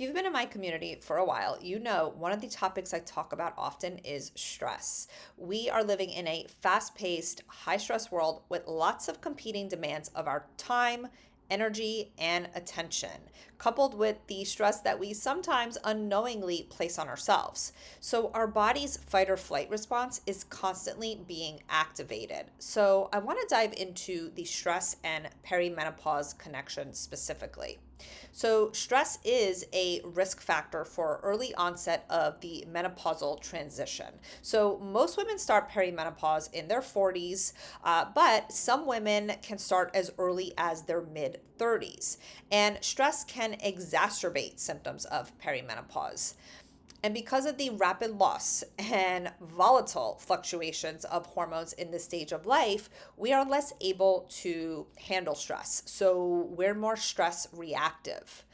you've been in my community for a while, you know one of the topics I talk about often is stress. We are living in a fast paced, high stress world with lots of competing demands of our time, energy, and attention, coupled with the stress that we sometimes unknowingly place on ourselves. So, our body's fight or flight response is constantly being activated. So, I want to dive into the stress and perimenopause connection specifically. So, stress is a risk factor for early onset of the menopausal transition. So, most women start perimenopause in their 40s, but some women can start as early as their mid 30s. And stress can exacerbate symptoms of perimenopause. And because of the rapid loss and volatile fluctuations of hormones in this stage of life, we are less able to handle stress. So we're more stress reactive.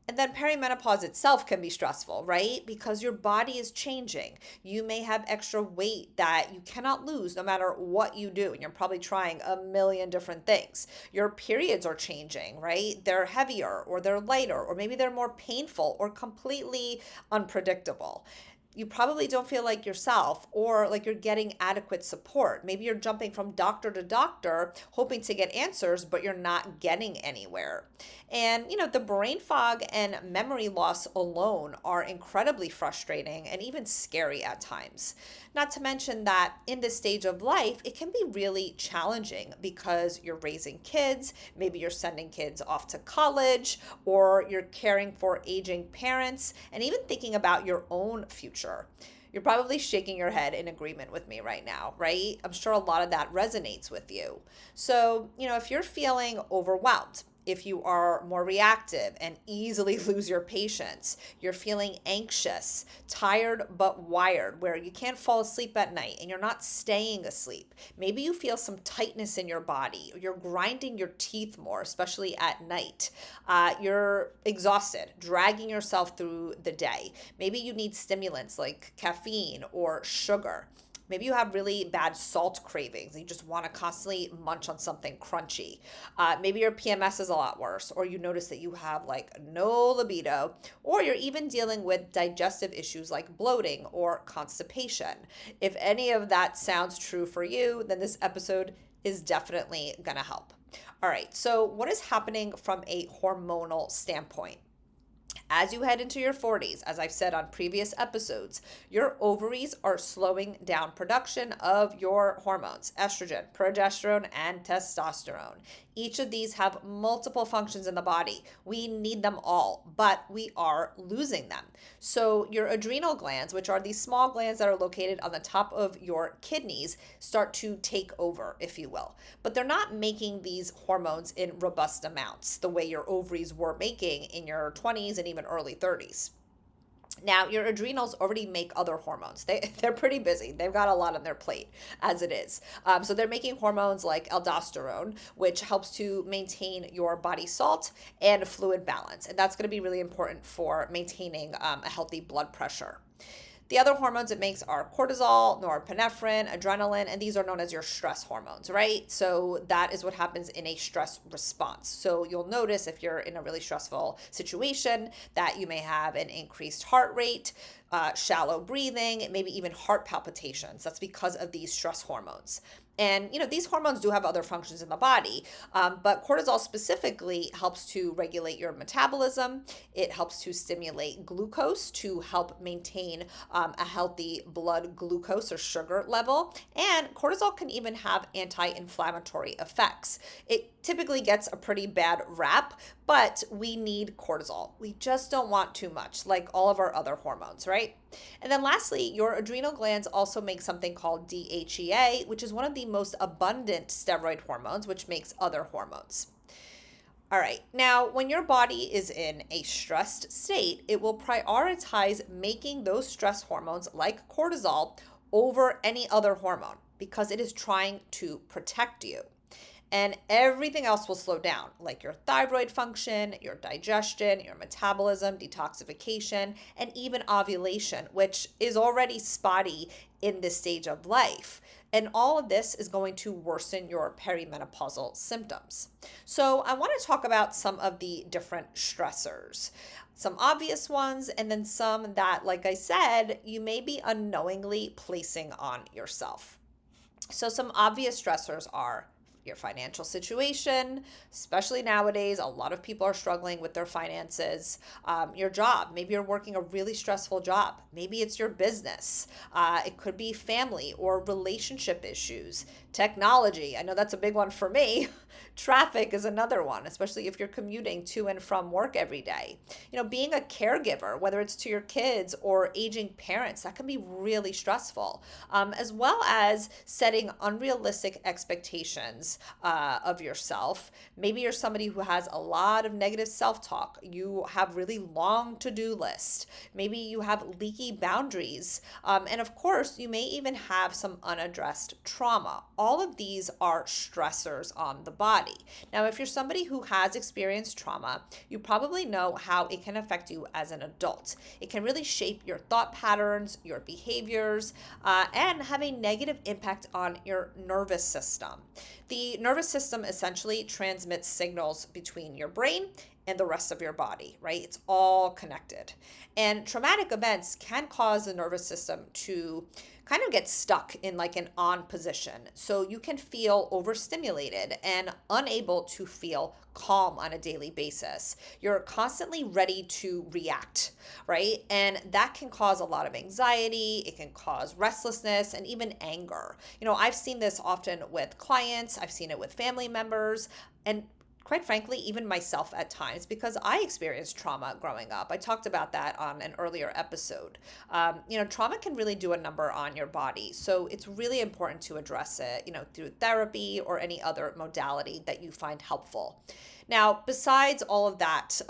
And then perimenopause itself can be stressful, right? Because your body is changing. You may have extra weight that you cannot lose no matter what you do. And you're probably trying a million different things. Your periods are changing, right? They're heavier or they're lighter, or maybe they're more painful or completely unpredictable. You probably don't feel like yourself or like you're getting adequate support. Maybe you're jumping from doctor to doctor hoping to get answers, but you're not getting anywhere. And, the brain fog and memory loss alone are incredibly frustrating and even scary at times. Not to mention that in this stage of life, it can be really challenging because you're raising kids, maybe you're sending kids off to college, or you're caring for aging parents, and even thinking about your own future. You're probably shaking your head in agreement with me right now, right? I'm sure a lot of that resonates with you. So, if you're feeling overwhelmed, if you are more reactive and easily lose your patience, you're feeling anxious, tired but wired, where you can't fall asleep at night and you're not staying asleep. Maybe you feel some tightness in your body, or you're grinding your teeth more, especially at night. You're exhausted, dragging yourself through the day. Maybe you need stimulants like caffeine or sugar. Maybe you have really bad salt cravings. You just want to constantly munch on something crunchy. Maybe your PMS is a lot worse, or you notice that you have like no libido, or you're even dealing with digestive issues like bloating or constipation. If any of that sounds true for you, then this episode is definitely going to help. All right, so what is happening from a hormonal standpoint? As you head into your 40s, as I've said on previous episodes, your ovaries are slowing down production of your hormones, estrogen, progesterone, and testosterone. Each of these have multiple functions in the body. We need them all, but we are losing them. So your adrenal glands, which are these small glands that are located on the top of your kidneys, start to take over, if you will. But they're not making these hormones in robust amounts the way your ovaries were making in your 20s and even early 30s. Now, your adrenals already make other hormones. They're pretty busy. They've got a lot on their plate as it is. So they're making hormones like aldosterone, which helps to maintain your body salt and fluid balance. And that's going to be really important for maintaining a healthy blood pressure. The other hormones it makes are cortisol, norepinephrine, adrenaline, and these are known as your stress hormones, right? So that is what happens in a stress response. So you'll notice if you're in a really stressful situation that you may have an increased heart rate, shallow breathing, maybe even heart palpitations. That's because of these stress hormones. And, these hormones do have other functions in the body, but cortisol specifically helps to regulate your metabolism. It helps to stimulate glucose to help maintain a healthy blood glucose or sugar level. And cortisol can even have anti-inflammatory effects. It typically gets a pretty bad rap, but we need cortisol. We just don't want too much, like all of our other hormones, right? And then lastly, your adrenal glands also make something called DHEA, which is one of the most abundant steroid hormones, which makes other hormones. All right, now when your body is in a stressed state, it will prioritize making those stress hormones like cortisol over any other hormone because it is trying to protect you. and everything else will slow down, like your thyroid function, your digestion, your metabolism, detoxification, and even ovulation, which is already spotty in this stage of life. And all of this is going to worsen your perimenopausal symptoms. So, I want to talk about some of the different stressors, some obvious ones, and then some that, like I said, you may be unknowingly placing on yourself. So, some obvious stressors are your financial situation, especially nowadays. A lot of people are struggling with their finances. Your job, maybe you're working a really stressful job. Maybe it's your business. It could be family or relationship issues. Technology, I know that's a big one for me. Traffic is another one, especially if you're commuting to and from work every day. Being a caregiver, whether it's to your kids or aging parents, that can be really stressful, as well as setting unrealistic expectations of yourself. Maybe you're somebody who has a lot of negative self talk. You have really long to do lists. Maybe you have leaky boundaries. And of course, you may even have some unaddressed trauma. All of these are stressors on the body. Now, if you're somebody who has experienced trauma, you probably know how it can affect you as an adult. It can really shape your thought patterns, your behaviors, and have a negative impact on your nervous system. The nervous system essentially transmits signals between your brain and the rest of your body, right? It's all connected. And traumatic events can cause the nervous system to kind of get stuck in like an on position. So you can feel overstimulated and unable to feel calm on a daily basis. You're constantly ready to react, right? And that can cause a lot of anxiety. It can cause restlessness and even anger. I've seen this often with clients, I've seen it with family members, and quite frankly, even myself at times, because I experienced trauma growing up. I talked about that on an earlier episode. Trauma can really do a number on your body. So it's really important to address it, through therapy or any other modality that you find helpful. Now, besides all of that,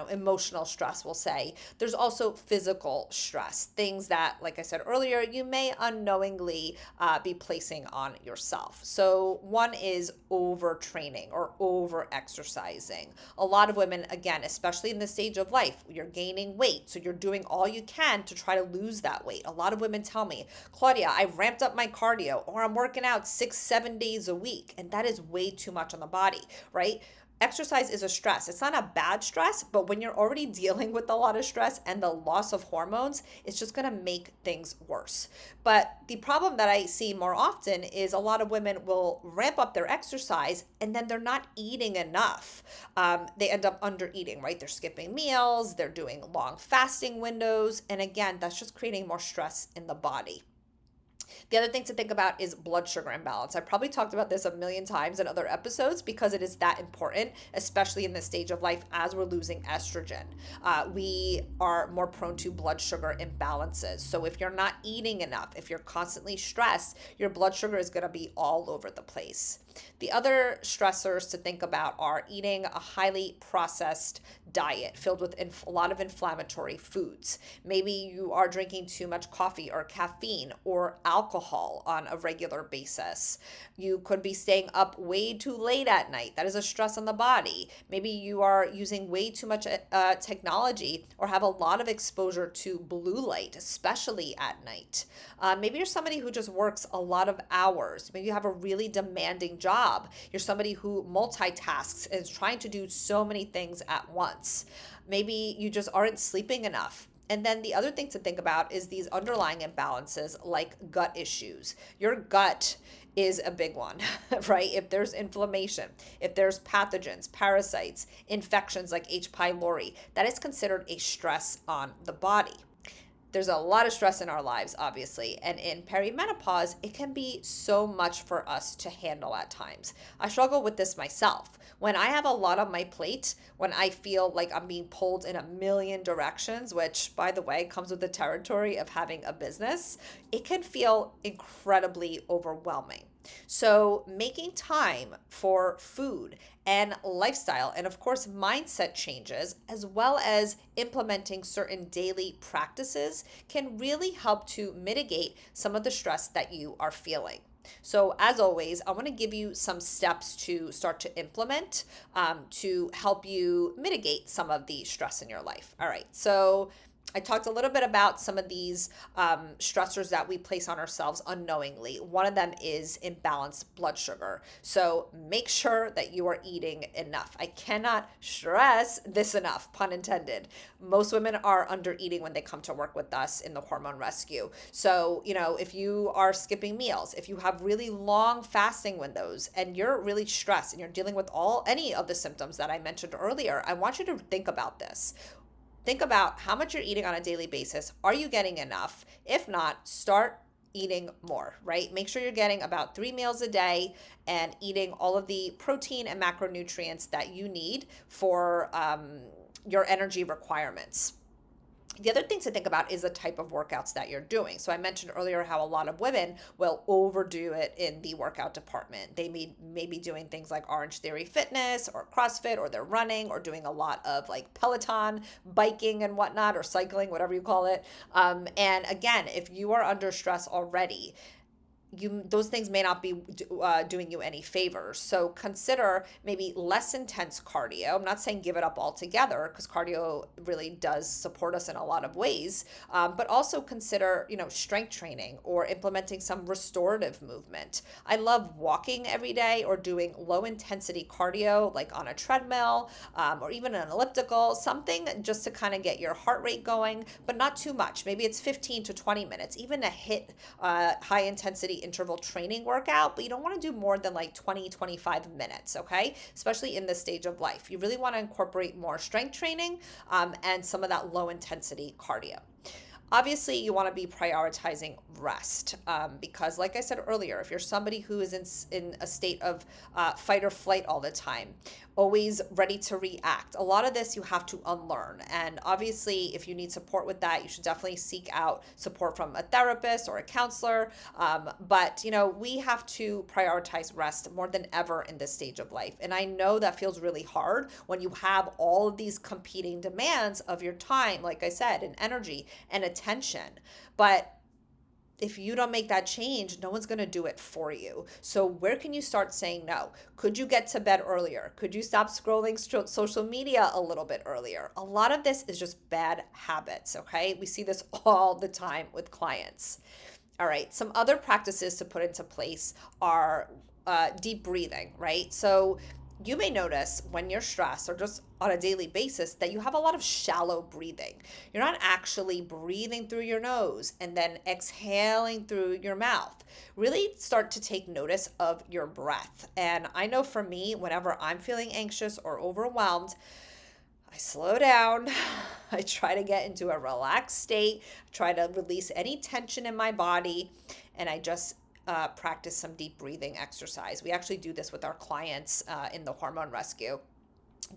emotional stress, we'll say, there's also physical stress, things that, like I said earlier, you may unknowingly be placing on yourself. So one is overtraining or over exercising. A lot of women, again, especially in this stage of life, you're gaining weight. So you're doing all you can to try to lose that weight. A lot of women tell me, Claudia, I ramped up my cardio, or I'm working out 6-7 days a week. And that is way too much on the body, right? Exercise is a stress. It's not a bad stress, but when you're already dealing with a lot of stress and the loss of hormones, it's just going to make things worse. But the problem that I see more often is a lot of women will ramp up their exercise and then they're not eating enough. They end up under eating, right? They're skipping meals, they're doing long fasting windows. And again, that's just creating more stress in the body. The other thing to think about is blood sugar imbalance. I've probably talked about this a million times in other episodes because it is that important, especially in this stage of life as we're losing estrogen. We are more prone to blood sugar imbalances. So if you're not eating enough, if you're constantly stressed, your blood sugar is going to be all over the place. The other stressors to think about are eating a highly processed diet filled with a lot of inflammatory foods. Maybe you are drinking too much coffee or caffeine or alcohol on a regular basis. You could be staying up way too late at night. That is a stress on the body. Maybe you are using way too much technology or have a lot of exposure to blue light, especially at night. Maybe you're somebody who just works a lot of hours. Maybe you have a really demanding job. You're somebody who multitasks and is trying to do so many things at once. Maybe you just aren't sleeping enough. And then the other thing to think about is these underlying imbalances like gut issues. Your gut is a big one, right? If there's inflammation, if there's pathogens, parasites, infections like H. pylori, that is considered a stress on the body. There's a lot of stress in our lives, obviously, and in perimenopause, it can be so much for us to handle at times. I struggle with this myself. When I have a lot on my plate, when I feel like I'm being pulled in a million directions, which, by the way, comes with the territory of having a business, it can feel incredibly overwhelming. So making time for food and lifestyle and of course mindset changes, as well as implementing certain daily practices, can really help to mitigate some of the stress that you are feeling. So, as always, I want to give you some steps to start to implement to help you mitigate some of the stress in your life. All right. So, I talked a little bit about some of these stressors that we place on ourselves unknowingly. One of them is imbalanced blood sugar. So make sure that you are eating enough. I cannot stress this enough, pun intended. Most women are under eating when they come to work with us in the hormone rescue. So, if you are skipping meals, if you have really long fasting windows and you're really stressed and you're dealing with any of the symptoms that I mentioned earlier, I want you to think about this. Think about how much you're eating on a daily basis. Are you getting enough? If not, start eating more, right? Make sure you're getting about 3 meals a day and eating all of the protein and macronutrients that you need for your energy requirements. The other thing to think about is the type of workouts that you're doing. So I mentioned earlier how a lot of women will overdo it in the workout department. They may be doing things like Orange Theory Fitness or CrossFit, or they're running or doing a lot of like Peloton, biking and whatnot, or cycling, whatever you call it. And again, if you are under stress already, those things may not be doing you any favors. So consider maybe less intense cardio. I'm not saying give it up altogether, because cardio really does support us in a lot of ways. But also consider, strength training or implementing some restorative movement. I love walking every day or doing low intensity cardio, like on a treadmill or even an elliptical, something just to kind of get your heart rate going, but not too much. Maybe it's 15 to 20 minutes, even a hit high intensity interval training workout, but you don't want to do more than like 20-25 minutes, okay? Especially in this stage of life. You really want to incorporate more strength training and some of that low intensity cardio. Obviously, you want to be prioritizing rest because, like I said earlier, if you're somebody who is in a state of fight or flight all the time, always ready to react, a lot of this you have to unlearn. And obviously, if you need support with that, you should definitely seek out support from a therapist or a counselor. But, we have to prioritize rest more than ever in this stage of life. And I know that feels really hard when you have all of these competing demands of your time, like I said, and energy and attention. But if you don't make that change, no one's going to do it for you. So where can you start saying no? Could you get to bed earlier? Could you stop scrolling social media a little bit earlier? A lot of this is just bad habits, okay? We see this all the time with clients. All right, some other practices to put into place are deep breathing, right? So you may notice when you're stressed or just on a daily basis that you have a lot of shallow breathing. You're not actually breathing through your nose and then exhaling through your mouth. Really start to take notice of your breath. And I know for me, whenever I'm feeling anxious or overwhelmed, I slow down. I try to get into a relaxed state, try to release any tension in my body, and I just practice some deep breathing exercise. We actually do this with our clients in the hormone rescue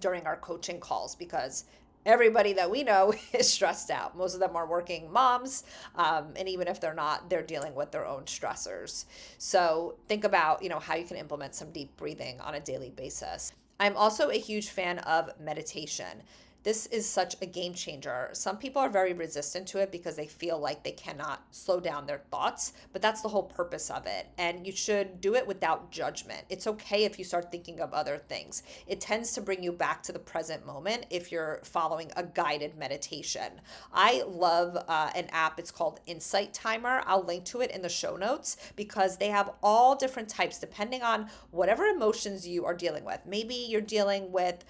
during our coaching calls, because everybody that we know is stressed out. Most of them are working moms, and even if they're not, they're dealing with their own stressors. So think about, how you can implement some deep breathing on a daily basis. I'm also a huge fan of meditation. This is such a game changer. Some people are very resistant to it because they feel like they cannot slow down their thoughts, but that's the whole purpose of it. And you should do it without judgment. It's okay if you start thinking of other things. It tends to bring you back to the present moment if you're following a guided meditation. I love an app. It's called Insight Timer. I'll link to it in the show notes because they have all different types depending on whatever emotions you are dealing with. Maybe you're dealing with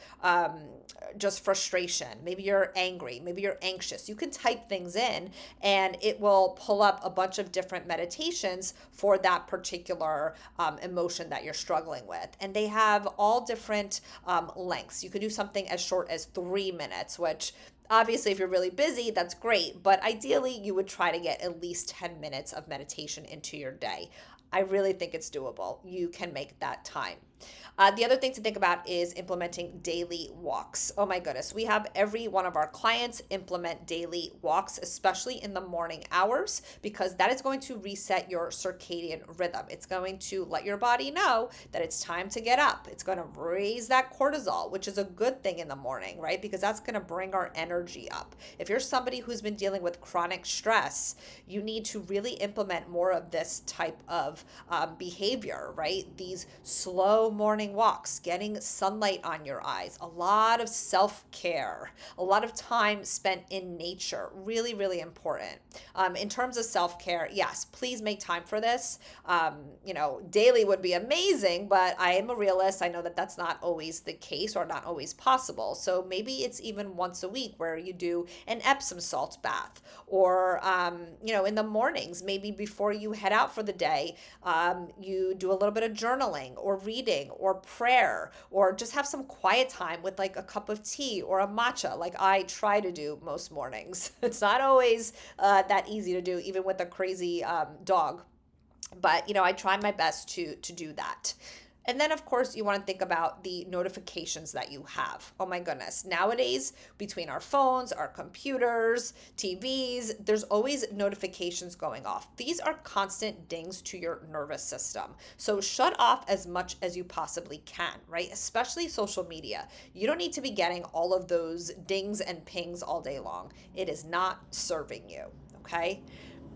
just frustration. Maybe you're angry. Maybe you're anxious. You can type things in and it will pull up a bunch of different meditations for that particular emotion that you're struggling with. And they have all different lengths. You could do something as short as 3 minutes, which obviously, if you're really busy, that's great. But ideally, you would try to get at least 10 minutes of meditation into your day. I really think it's doable. You can make that time. The other thing to think about is implementing daily walks. Oh my goodness, we have every one of our clients implement daily walks, especially in the morning hours, because that is going to reset your circadian rhythm. It's going to let your body know that it's time to get up. It's going to raise that cortisol, which is a good thing in the morning, right? Because that's going to bring our energy up. If you're somebody who's been dealing with chronic stress, you need to really implement more of this type of behavior, right? These slow morning walks, getting sunlight on your eyes, a lot of self care, a lot of time spent in nature. Really, really important. In terms of self care, yes, please make time for this. Daily would be amazing, but I am a realist. I know that that's not always the case or not always possible. So maybe it's even once a week where you do an Epsom salt bath, or in the mornings, maybe before you head out for the day, you do a little bit of journaling or reading or prayer, or just have some quiet time with like a cup of tea or a matcha, like I try to do most mornings. It's not always that easy to do, even with a crazy dog. But I try my best to do that. And then, of course, you want to think about the notifications that you have. Oh my goodness. Nowadays, between our phones, our computers, TVs, there's always notifications going off. These are constant dings to your nervous system. So shut off as much as you possibly can, right? Especially social media. You don't need to be getting all of those dings and pings all day long. It is not serving you, okay?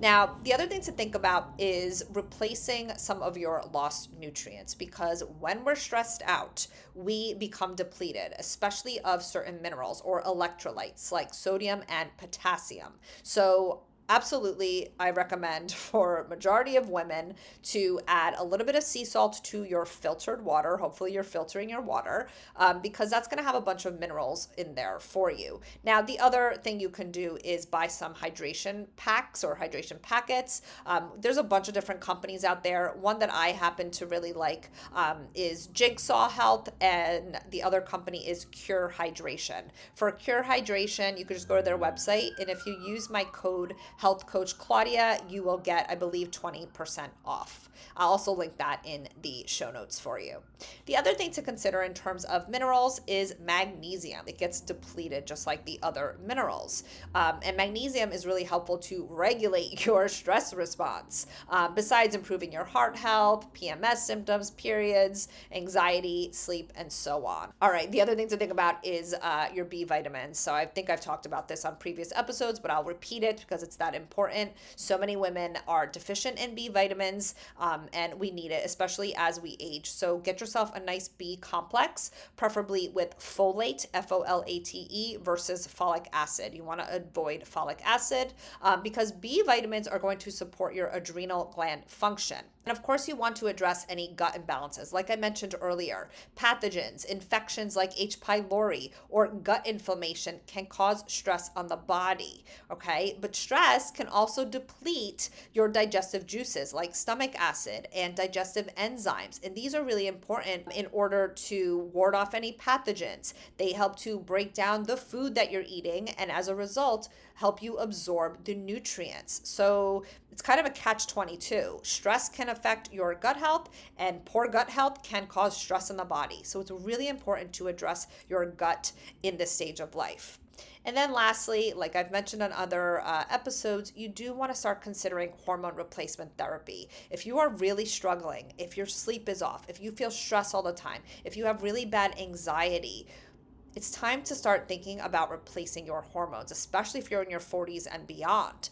Now, the other thing to think about is replacing some of your lost nutrients, because when we're stressed out, we become depleted, especially of certain minerals or electrolytes like sodium and potassium. So, absolutely, I recommend for majority of women to add a little bit of sea salt to your filtered water. Hopefully you're filtering your water, because that's going to have a bunch of minerals in there for you. Now, the other thing you can do is buy some hydration packs or hydration packets. There's a bunch of different companies out there. One that I happen to really like is Jigsaw Health, and the other company is Cure Hydration. For Cure Hydration, you could just go to their website, and if you use my code Health Coach Claudia, you will get, I believe, 20% off. I'll also link that in the show notes for you. The other thing to consider in terms of minerals is magnesium. It gets depleted just like the other minerals. And magnesium is really helpful to regulate your stress response, besides improving your heart health, PMS symptoms, periods, anxiety, sleep, and so on. All right, the other thing to think about is your B vitamins. So I think I've talked about this on previous episodes, but I'll repeat it because it's that important. So many women are deficient in B vitamins, and we need it, especially as we age. So get yourself a nice B complex, preferably with folate, Folate, versus folic acid. You want to avoid folic acid, because B vitamins are going to support your adrenal gland function. And of course, you want to address any gut imbalances. Like I mentioned earlier, pathogens, infections like H. pylori, or gut inflammation can cause stress on the body, okay? But stress can also deplete your digestive juices like stomach acid and digestive enzymes. And these are really important in order to ward off any pathogens. They help to break down the food that you're eating, and as a result, help you absorb the nutrients. So it's kind of a catch-22. Stress can affect your gut health, and poor gut health can cause stress in the body. So it's really important to address your gut in this stage of life. And then lastly, like I've mentioned on other episodes, you do want to start considering hormone replacement therapy. If you are really struggling, if your sleep is off, if you feel stressed all the time, if you have really bad anxiety, it's time to start thinking about replacing your hormones, especially if you're in your 40s and beyond,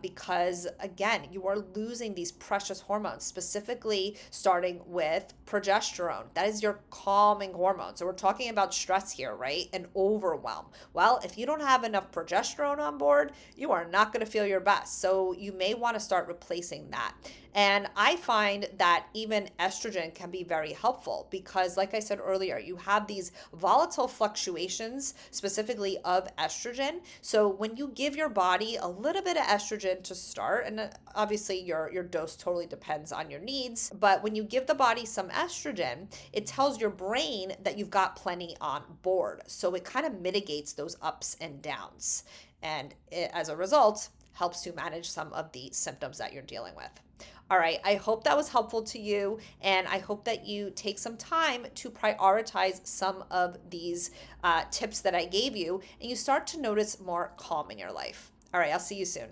because again, you are losing these precious hormones, specifically starting with progesterone. That is your calming hormone. So we're talking about stress here, right? And overwhelm. Well, if you don't have enough progesterone on board, you are not going to feel your best. So you may want to start replacing that. And I find that even estrogen can be very helpful because, like I said earlier, you have these volatile fluctuations, specifically of estrogen. So when you give your body a little bit of estrogen to start, and obviously your dose totally depends on your needs, but when you give the body some estrogen, it tells your brain that you've got plenty on board. So it kind of mitigates those ups and downs. And as a result, helps to manage some of the symptoms that you're dealing with. All right, I hope that was helpful to you, and I hope that you take some time to prioritize some of these tips that I gave you, and you start to notice more calm in your life. All right, I'll see you soon.